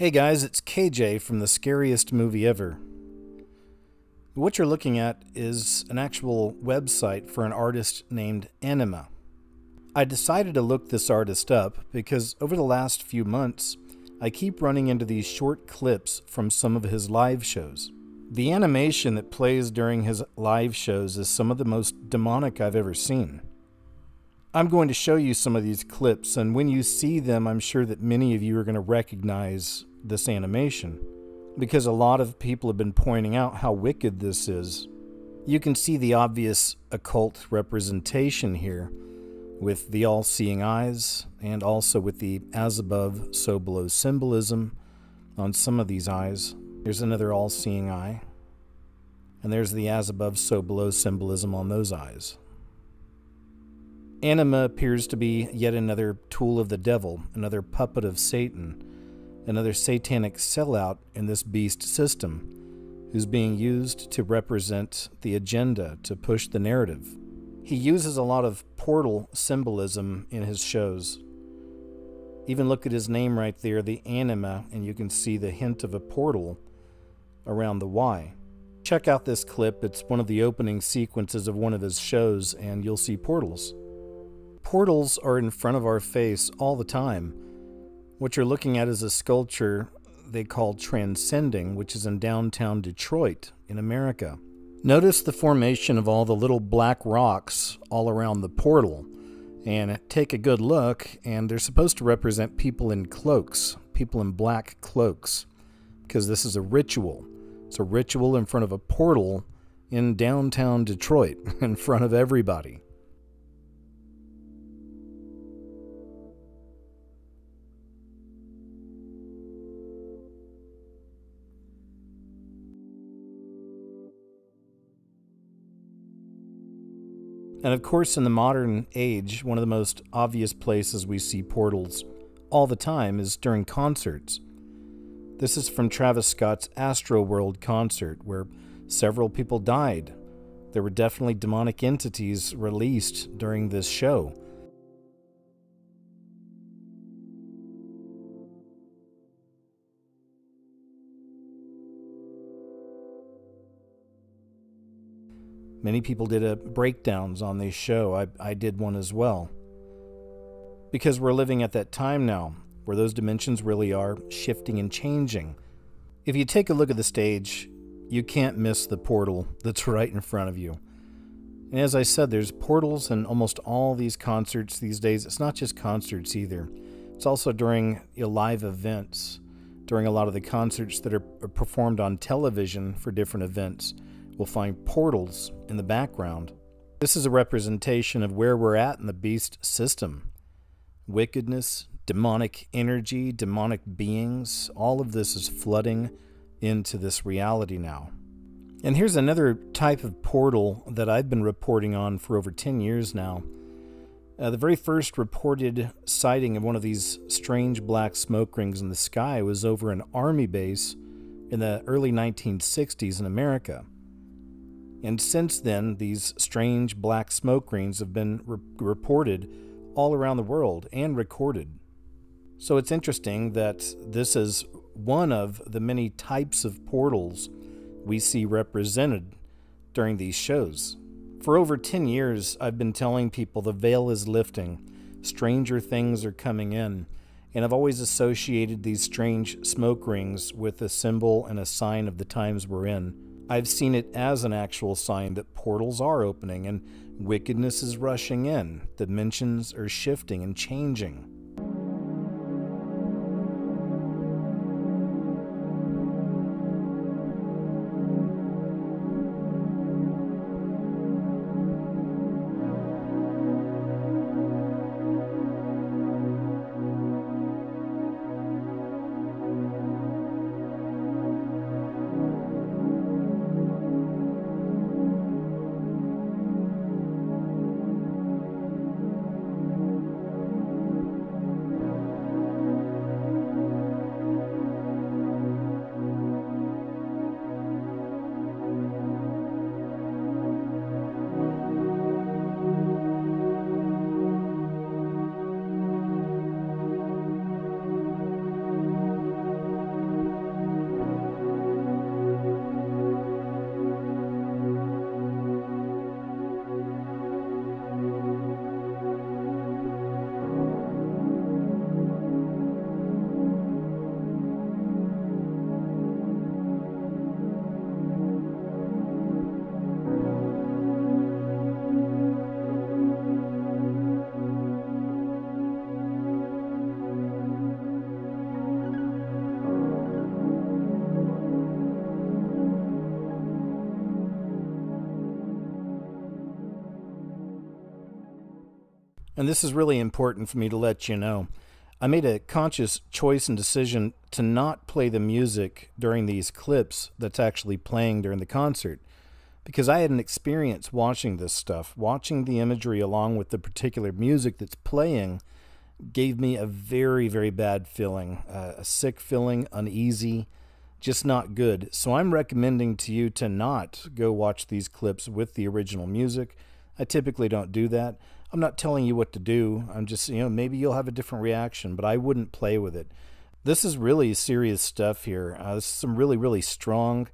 Hey guys, it's KJ from The Scariest Movie Ever. What you're looking at is an actual website for an artist named Anima. I decided to look this artist up because over the last few months, I keep running into these short clips from some of his live shows. The animation that plays during his live shows is some of the most demonic I've ever seen. I'm going to show you some of these clips, and when you see them, I'm sure that many of you are going to recognize this animation, because a lot of people have been pointing out how wicked this is. You can see the obvious occult representation here, with the all-seeing eyes, and also with the as above, so below symbolism on some of these eyes. Here's another all-seeing eye, and there's the as above, so below symbolism on those eyes. Anima appears to be yet another tool of the devil, another puppet of Satan, another satanic sellout in this beast system, who's being used to represent the agenda, to push the narrative. He uses a lot of portal symbolism in his shows. Even look at his name right there, the Anima, and you can see the hint of a portal around the Y. Check out this clip. It's one of the opening sequences of one of his shows, and you'll see portals. Portals are in front of our face all the time. What you're looking at is a sculpture they call Transcending, which is in downtown Detroit in America. Notice the formation of all the little black rocks all around the portal, and take a good look, and they're supposed to represent people in cloaks, people in black cloaks, because this is a ritual. It's a ritual in front of a portal in downtown Detroit, in front of everybody. And of course, in the modern age, one of the most obvious places we see portals all the time is during concerts. This is from Travis Scott's Astroworld concert, where several people died. There were definitely demonic entities released during this show. Many people did breakdowns on this show. I did one as well. Because we're living at that time now, where those dimensions really are shifting and changing. If you take a look at the stage, you can't miss the portal that's right in front of you. And as I said, there's portals in almost all these concerts these days. It's not just concerts either. It's also during live events, during a lot of the concerts that are performed on television for different events. We'll find portals in the background. This is a representation of where we're at in the beast system. Wickedness, demonic energy, demonic beings, all of this is flooding into this reality now. And here's another type of portal that I've been reporting on for over 10 years now. The very first reported sighting of one of these strange black smoke rings in the sky was over an army base in the early 1960s in America. And since then, these strange black smoke rings have been reported all around the world and recorded. So it's interesting that this is one of the many types of portals we see represented during these shows. For over 10 years, I've been telling people the veil is lifting, stranger things are coming in, and I've always associated these strange smoke rings with a symbol and a sign of the times we're in. I've seen it as an actual sign that portals are opening and wickedness is rushing in, dimensions are shifting and changing. And this is really important for me to let you know. I made a conscious choice and decision to not play the music during these clips that's actually playing during the concert, because I had an experience watching this stuff. Watching the imagery along with the particular music that's playing gave me a very, very bad feeling, a sick feeling, uneasy, just not good. So I'm recommending to you to not go watch these clips with the original music. I typically don't do that. I'm not telling you what to do. I'm just, maybe you'll have a different reaction, but I wouldn't play with it. This is really serious stuff here. This is some really, really strong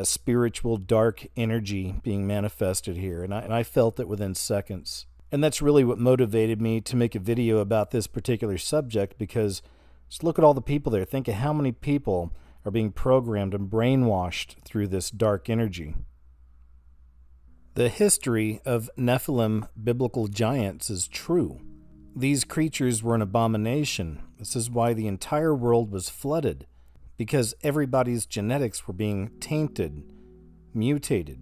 spiritual, dark energy being manifested here, and I felt it within seconds. And that's really what motivated me to make a video about this particular subject, because just look at all the people there. Think of how many people are being programmed and brainwashed through this dark energy. The history of Nephilim biblical giants is true. These creatures were an abomination. This is why the entire world was flooded, because everybody's genetics were being tainted, mutated.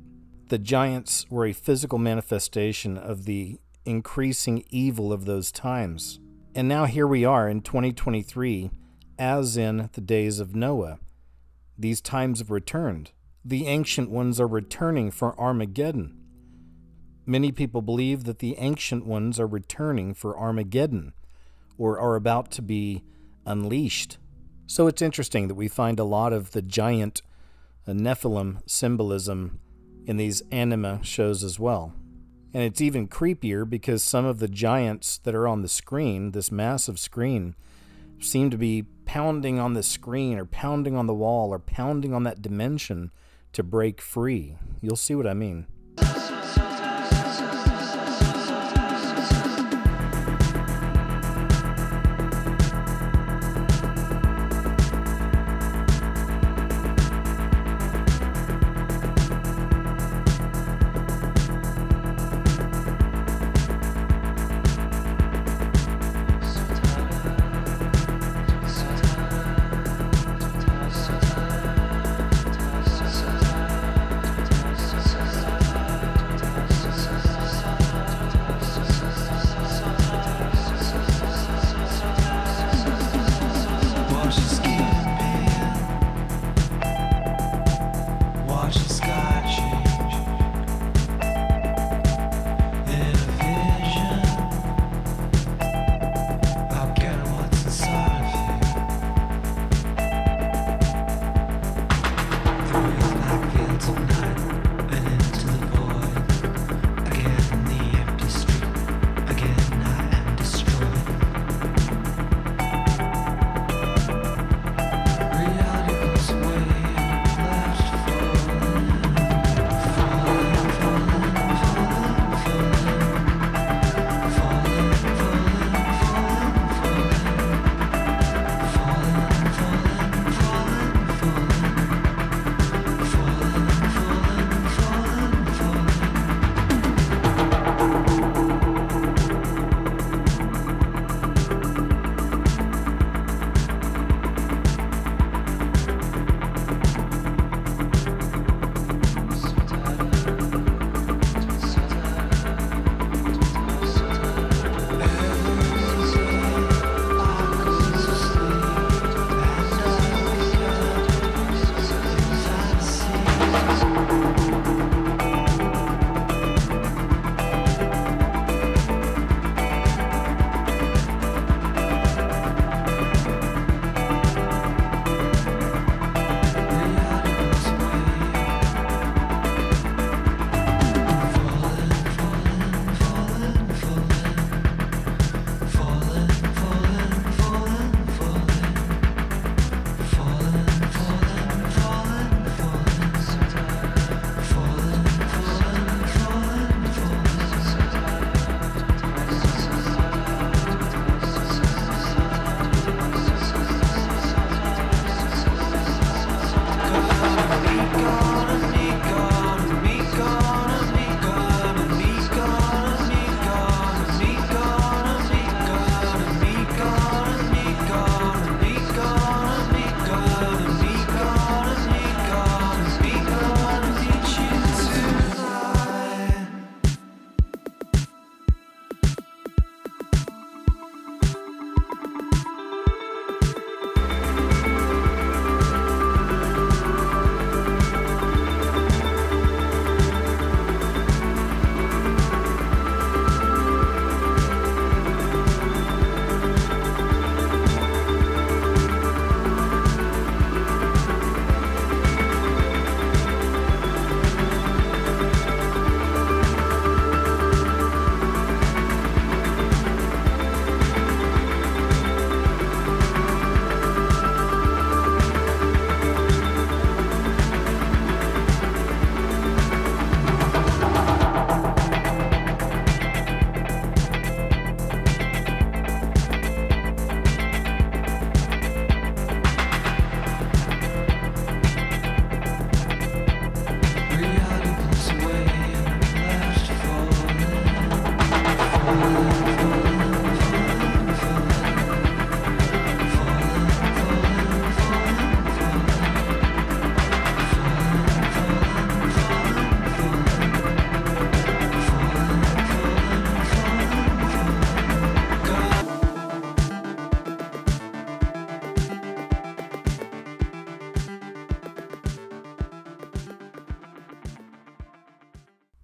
The giants were a physical manifestation of the increasing evil of those times. And now here we are in 2023, as in the days of Noah. These times have returned. The ancient ones are returning for Armageddon. Many people believe that the ancient ones are returning for Armageddon, or are about to be unleashed. So it's interesting that we find a lot of the giant Nephilim symbolism in these anime shows as well. And it's even creepier because some of the giants that are on the screen, this massive screen, seem to be pounding on the screen or pounding on the wall or pounding on that dimension to break free. You'll see what I mean.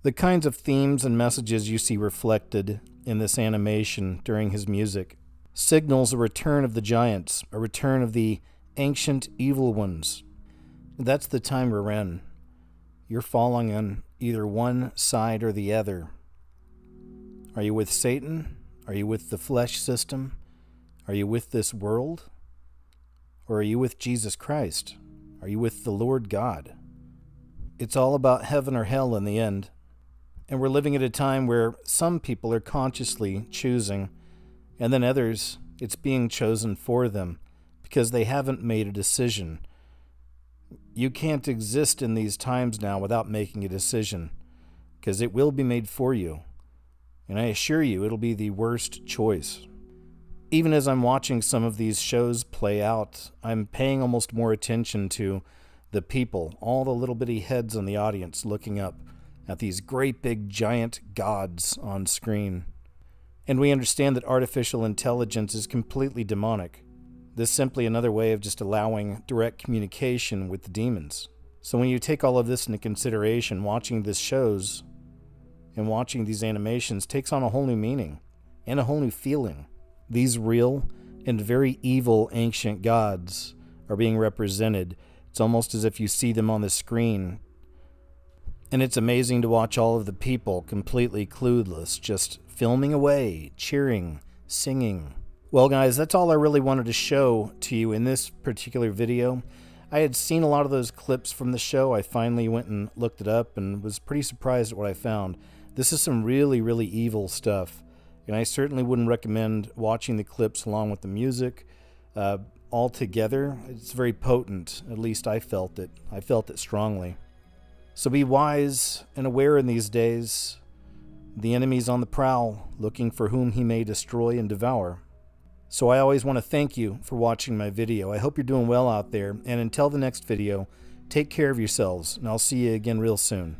The kinds of themes and messages you see reflected in this animation during his music signals a return of the giants, a return of the ancient evil ones. That's the time we're in. You're falling on either one side or the other. Are you with Satan? Are you with the flesh system? Are you with this world? Or are you with Jesus Christ? Are you with the Lord God? It's all about heaven or hell in the end. And we're living at a time where some people are consciously choosing, and then others, it's being chosen for them because they haven't made a decision. You can't exist in these times now without making a decision, because it will be made for you. And I assure you, it'll be the worst choice. Even as I'm watching some of these shows play out, I'm paying almost more attention to the people, all the little bitty heads in the audience looking up at these great big giant gods on screen. And we understand that artificial intelligence is completely demonic. This is simply another way of just allowing direct communication with the demons. So when you take all of this into consideration, watching these shows and watching these animations takes on a whole new meaning and a whole new feeling. These real and very evil ancient gods are being represented. It's almost as if you see them on the screen. And it's amazing to watch all of the people completely clueless, just filming away, cheering, singing. Well guys, that's all I really wanted to show to you in this particular video. I had seen a lot of those clips from the show. I finally went and looked it up and was pretty surprised at what I found. This is some really, really evil stuff. And I certainly wouldn't recommend watching the clips along with the music all together. It's very potent. At least I felt it. I felt it strongly. So be wise and aware in these days. The enemy's on the prowl, looking for whom he may destroy and devour. So I always want to thank you for watching my video. I hope you're doing well out there. And until the next video, take care of yourselves, and I'll see you again real soon.